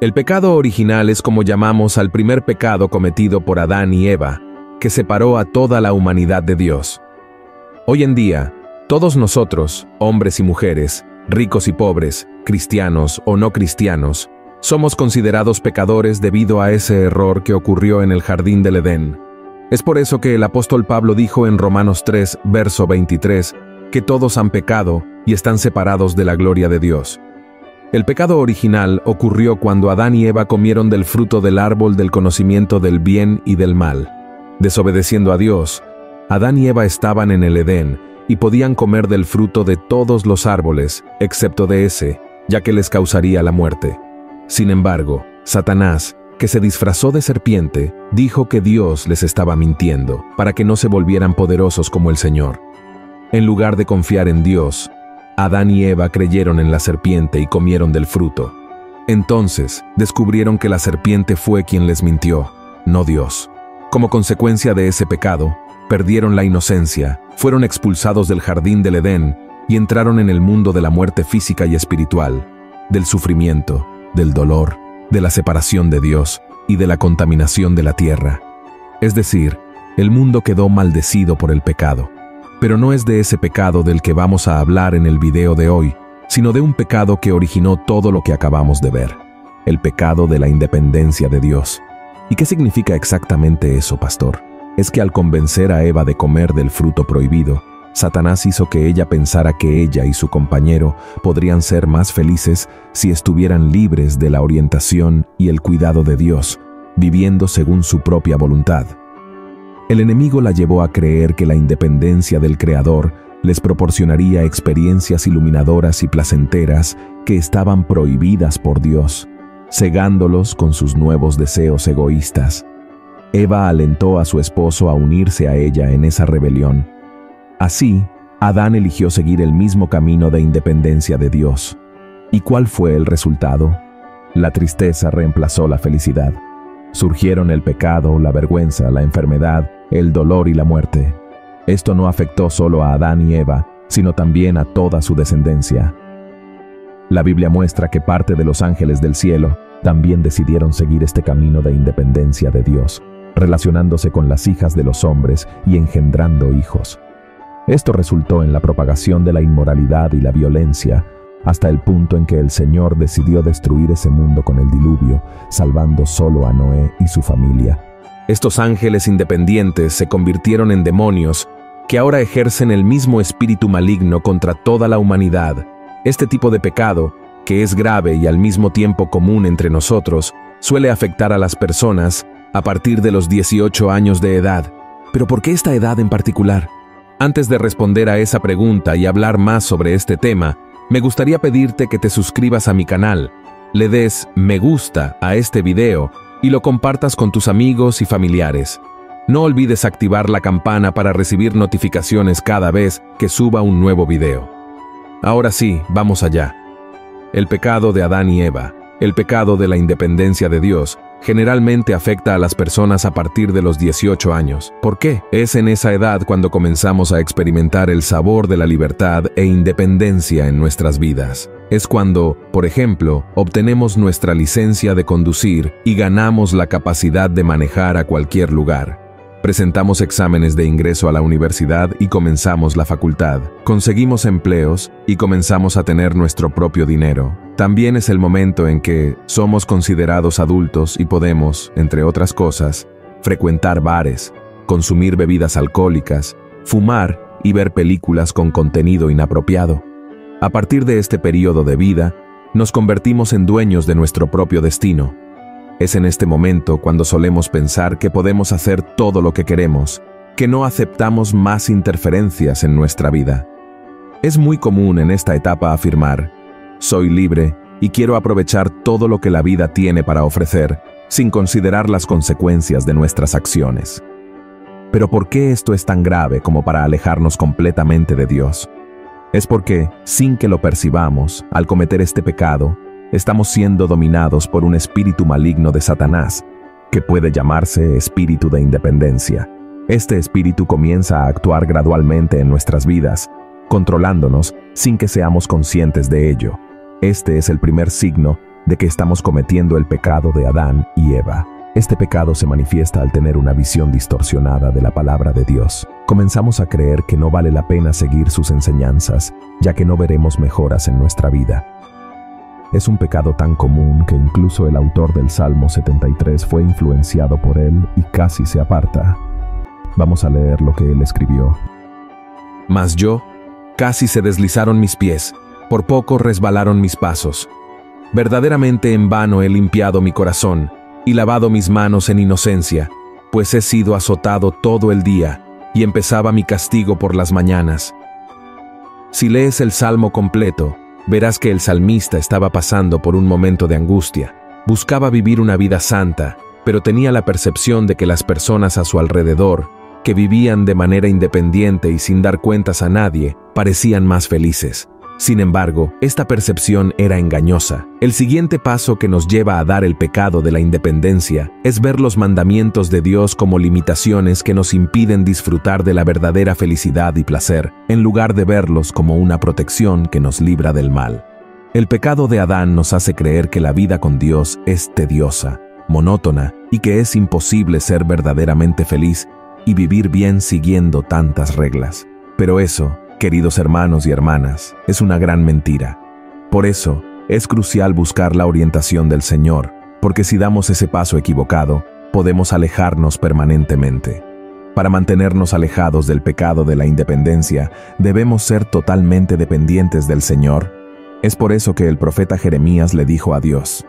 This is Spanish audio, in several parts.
El pecado original es como llamamos al primer pecado cometido por Adán y Eva, que separó a toda la humanidad de Dios. Hoy en día, todos nosotros, hombres y mujeres, ricos y pobres, cristianos o no cristianos, somos considerados pecadores debido a ese error que ocurrió en el jardín del Edén. Es por eso que el apóstol Pablo dijo en Romanos 3, verso 23, que todos han pecado y están separados de la gloria de Dios. El pecado original ocurrió cuando Adán y Eva comieron del fruto del árbol del conocimiento del bien y del mal. Desobedeciendo a Dios, Adán y Eva estaban en el Edén y podían comer del fruto de todos los árboles, excepto de ese, ya que les causaría la muerte. Sin embargo, Satanás, que se disfrazó de serpiente, dijo que Dios les estaba mintiendo, para que no se volvieran poderosos como el Señor. En lugar de confiar en Dios, Adán y Eva creyeron en la serpiente y comieron del fruto. Entonces, descubrieron que la serpiente fue quien les mintió, no Dios. Como consecuencia de ese pecado, perdieron la inocencia, fueron expulsados del jardín del Edén y entraron en el mundo de la muerte física y espiritual, del sufrimiento, del dolor, de la separación de Dios y de la contaminación de la tierra. Es decir, el mundo quedó maldecido por el pecado. Pero no es de ese pecado del que vamos a hablar en el video de hoy, sino de un pecado que originó todo lo que acabamos de ver, el pecado de la independencia de Dios. ¿Y qué significa exactamente eso, pastor? Es que al convencer a Eva de comer del fruto prohibido, Satanás hizo que ella pensara que ella y su compañero podrían ser más felices si estuvieran libres de la orientación y el cuidado de Dios, viviendo según su propia voluntad. El enemigo la llevó a creer que la independencia del Creador les proporcionaría experiencias iluminadoras y placenteras que estaban prohibidas por Dios, cegándolos con sus nuevos deseos egoístas. Eva alentó a su esposo a unirse a ella en esa rebelión. Así, Adán eligió seguir el mismo camino de independencia de Dios. ¿Y cuál fue el resultado? La tristeza reemplazó la felicidad. Surgieron el pecado, la vergüenza, la enfermedad, el dolor y la muerte. Esto no afectó solo a Adán y Eva, sino también a toda su descendencia. La Biblia muestra que parte de los ángeles del cielo también decidieron seguir este camino de independencia de Dios, relacionándose con las hijas de los hombres y engendrando hijos. Esto resultó en la propagación de la inmoralidad y la violencia, hasta el punto en que el Señor decidió destruir ese mundo con el diluvio, salvando solo a Noé y su familia. Estos ángeles independientes se convirtieron en demonios que ahora ejercen el mismo espíritu maligno contra toda la humanidad. Este tipo de pecado, que es grave y al mismo tiempo común entre nosotros, suele afectar a las personas a partir de los 18 años de edad. ¿Pero por qué esta edad en particular? Antes de responder a esa pregunta y hablar más sobre este tema, me gustaría pedirte que te suscribas a mi canal, le des me gusta a este video y lo compartas con tus amigos y familiares. No olvides activar la campana para recibir notificaciones cada vez que suba un nuevo video. Ahora sí, vamos allá. El pecado de Adán y Eva, el pecado de la independencia de Dios, generalmente afecta a las personas a partir de los 18 años. ¿Por qué? Es en esa edad cuando comenzamos a experimentar el sabor de la libertad e independencia en nuestras vidas. Es cuando, por ejemplo, obtenemos nuestra licencia de conducir y ganamos la capacidad de manejar a cualquier lugar. Presentamos exámenes de ingreso a la universidad y comenzamos la facultad. Conseguimos empleos y comenzamos a tener nuestro propio dinero. También es el momento en que somos considerados adultos y podemos, entre otras cosas, frecuentar bares, consumir bebidas alcohólicas, fumar y ver películas con contenido inapropiado. A partir de este periodo de vida, nos convertimos en dueños de nuestro propio destino. Es en este momento cuando solemos pensar que podemos hacer todo lo que queremos, que no aceptamos más interferencias en nuestra vida. Es muy común en esta etapa afirmar, soy libre y quiero aprovechar todo lo que la vida tiene para ofrecer, sin considerar las consecuencias de nuestras acciones. Pero ¿por qué esto es tan grave como para alejarnos completamente de Dios? Es porque, sin que lo percibamos, al cometer este pecado, estamos siendo dominados por un espíritu maligno de Satanás, que puede llamarse espíritu de independencia. Este espíritu comienza a actuar gradualmente en nuestras vidas, controlándonos sin que seamos conscientes de ello. Este es el primer signo de que estamos cometiendo el pecado de Adán y Eva. Este pecado se manifiesta al tener una visión distorsionada de la palabra de Dios. Comenzamos a creer que no vale la pena seguir sus enseñanzas, ya que no veremos mejoras en nuestra vida. Es un pecado tan común que incluso el autor del Salmo 73 fue influenciado por él y casi se aparta. Vamos a leer lo que él escribió. Mas yo, casi se deslizaron mis pies, por poco resbalaron mis pasos. Verdaderamente en vano he limpiado mi corazón y lavado mis manos en inocencia, pues he sido azotado todo el día y empezaba mi castigo por las mañanas. Si lees el Salmo completo, verás que el salmista estaba pasando por un momento de angustia. Buscaba vivir una vida santa, pero tenía la percepción de que las personas a su alrededor, que vivían de manera independiente y sin dar cuentas a nadie, parecían más felices. Sin embargo, esta percepción era engañosa. El siguiente paso que nos lleva a dar el pecado de la independencia es ver los mandamientos de Dios como limitaciones que nos impiden disfrutar de la verdadera felicidad y placer, en lugar de verlos como una protección que nos libra del mal. El pecado de Adán nos hace creer que la vida con Dios es tediosa, monótona y que es imposible ser verdaderamente feliz y vivir bien siguiendo tantas reglas. Pero eso, queridos hermanos y hermanas, es una gran mentira. Por eso, es crucial buscar la orientación del Señor, porque si damos ese paso equivocado, podemos alejarnos permanentemente. Para mantenernos alejados del pecado de la independencia, debemos ser totalmente dependientes del Señor. Es por eso que el profeta Jeremías le dijo a Dios: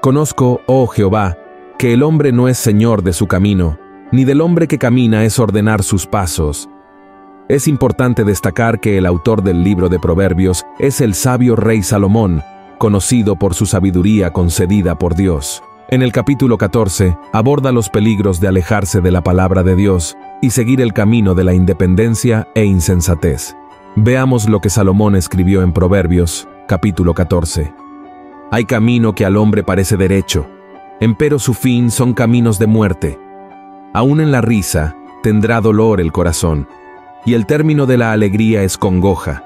«Conozco, oh Jehová, que el hombre no es señor de su camino, ni del hombre que camina es ordenar sus pasos». Es importante destacar que el autor del libro de Proverbios es el sabio rey Salomón, conocido por su sabiduría concedida por Dios. En el capítulo 14, aborda los peligros de alejarse de la palabra de Dios y seguir el camino de la independencia e insensatez. Veamos lo que Salomón escribió en Proverbios, capítulo 14. Hay camino que al hombre parece derecho, empero su fin son caminos de muerte. Aún en la risa tendrá dolor el corazón, y el término de la alegría es congoja.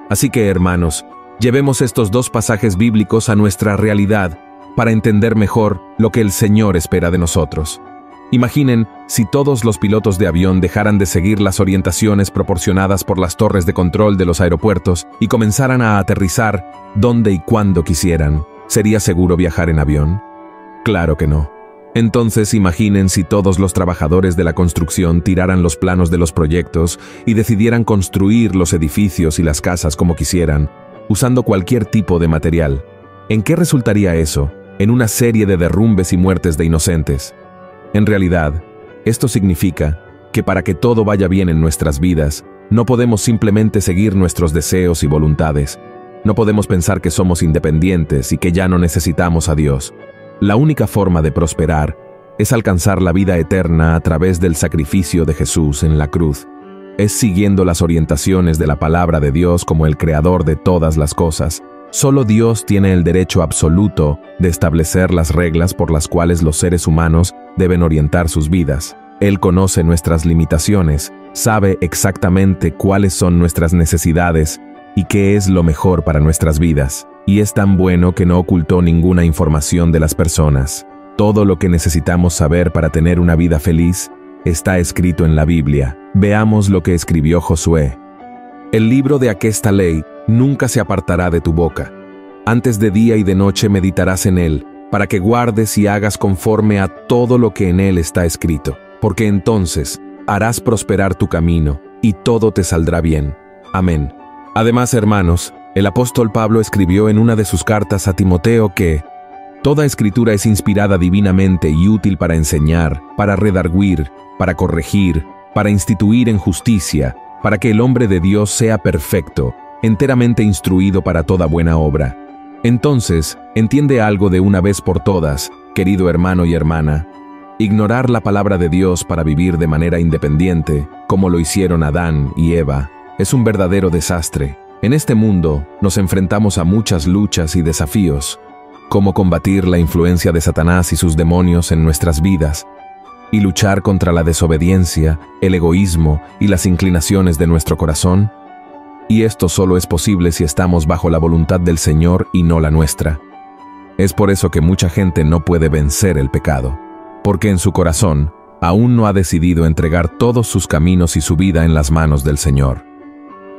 Así que, hermanos, llevemos estos dos pasajes bíblicos a nuestra realidad para entender mejor lo que el Señor espera de nosotros. Imaginen si todos los pilotos de avión dejaran de seguir las orientaciones proporcionadas por las torres de control de los aeropuertos y comenzaran a aterrizar donde y cuando quisieran. ¿Sería seguro viajar en avión? Claro que no. Entonces imaginen si todos los trabajadores de la construcción tiraran los planos de los proyectos y decidieran construir los edificios y las casas como quisieran, usando cualquier tipo de material. ¿En qué resultaría eso? En una serie de derrumbes y muertes de inocentes. En realidad, esto significa que para que todo vaya bien en nuestras vidas, no podemos simplemente seguir nuestros deseos y voluntades. No podemos pensar que somos independientes y que ya no necesitamos a Dios. La única forma de prosperar es alcanzar la vida eterna a través del sacrificio de Jesús en la cruz. Es siguiendo las orientaciones de la palabra de Dios como el creador de todas las cosas. Solo Dios tiene el derecho absoluto de establecer las reglas por las cuales los seres humanos deben orientar sus vidas. Él conoce nuestras limitaciones, sabe exactamente cuáles son nuestras necesidades y qué es lo mejor para nuestras vidas. Y es tan bueno que no ocultó ninguna información de las personas. Todo lo que necesitamos saber para tener una vida feliz está escrito en la Biblia. Veamos lo que escribió Josué. El libro de aquesta ley nunca se apartará de tu boca. Antes de día y de noche meditarás en él, para que guardes y hagas conforme a todo lo que en él está escrito. Porque entonces harás prosperar tu camino, y todo te saldrá bien. Amén. Además, hermanos, el apóstol Pablo escribió en una de sus cartas a Timoteo que toda escritura es inspirada divinamente y útil para enseñar, para redarguir, para corregir, para instituir en justicia, para que el hombre de Dios sea perfecto, enteramente instruido para toda buena obra. Entonces, entiende algo de una vez por todas, querido hermano y hermana. Ignorar la palabra de Dios para vivir de manera independiente, como lo hicieron Adán y Eva, es un verdadero desastre. En este mundo nos enfrentamos a muchas luchas y desafíos. Cómo combatir la influencia de Satanás y sus demonios en nuestras vidas, y luchar contra la desobediencia, el egoísmo y las inclinaciones de nuestro corazón. Y esto solo es posible si estamos bajo la voluntad del Señor y no la nuestra. Es por eso que mucha gente no puede vencer el pecado, porque en su corazón aún no ha decidido entregar todos sus caminos y su vida en las manos del Señor.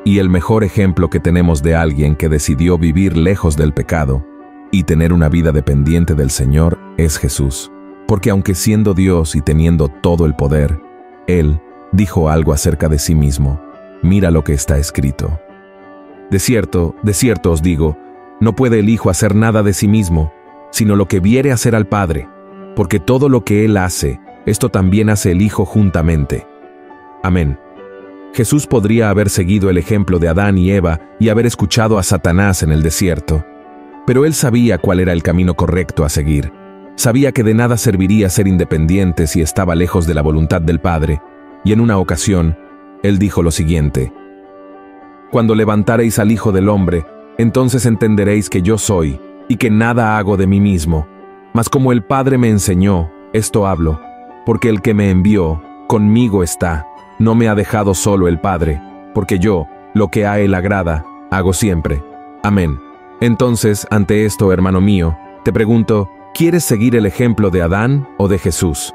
Y el mejor ejemplo que tenemos de alguien que decidió vivir lejos del pecado y tener una vida dependiente del Señor es Jesús. Porque aunque siendo Dios y teniendo todo el poder, Él dijo algo acerca de sí mismo. Mira lo que está escrito. De cierto os digo, no puede el Hijo hacer nada de sí mismo, sino lo que viere hacer al Padre, porque todo lo que Él hace, esto también hace el Hijo juntamente. Amén. Jesús podría haber seguido el ejemplo de Adán y Eva y haber escuchado a Satanás en el desierto, pero Él sabía cuál era el camino correcto a seguir. Sabía que de nada serviría ser independiente si estaba lejos de la voluntad del Padre, y en una ocasión, Él dijo lo siguiente: Cuando levantareis al Hijo del Hombre, entonces entenderéis que yo soy, y que nada hago de mí mismo, mas como el Padre me enseñó, esto hablo, porque el que me envió, conmigo está, no me ha dejado solo el Padre, porque yo, lo que a Él agrada, hago siempre. Amén. Entonces, ante esto, hermano mío, te pregunto, ¿quieres seguir el ejemplo de Adán o de Jesús?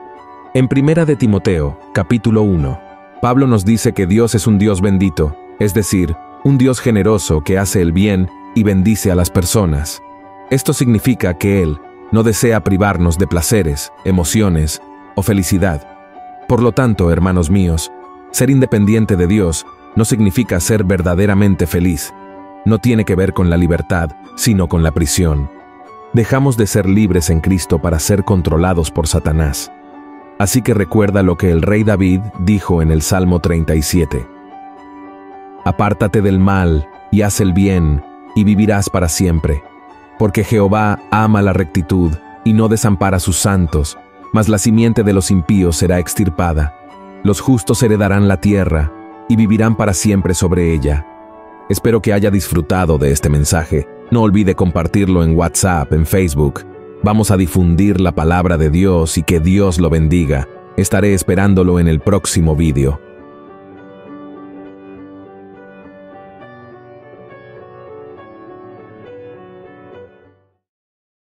En 1 de Timoteo, capítulo 1, Pablo nos dice que Dios es un Dios bendito, es decir, un Dios generoso que hace el bien y bendice a las personas. Esto significa que Él no desea privarnos de placeres, emociones o felicidad. Por lo tanto, hermanos míos, ser independiente de Dios no significa ser verdaderamente feliz. No tiene que ver con la libertad, sino con la prisión. Dejamos de ser libres en Cristo para ser controlados por Satanás. Así que recuerda lo que el rey David dijo en el Salmo 37. Apártate del mal y haz el bien, y vivirás para siempre. Porque Jehová ama la rectitud y no desampara a sus santos, mas la simiente de los impíos será extirpada. Los justos heredarán la tierra y vivirán para siempre sobre ella. Espero que haya disfrutado de este mensaje. No olvide compartirlo en WhatsApp, en Facebook. Vamos a difundir la palabra de Dios y que Dios lo bendiga. Estaré esperándolo en el próximo vídeo.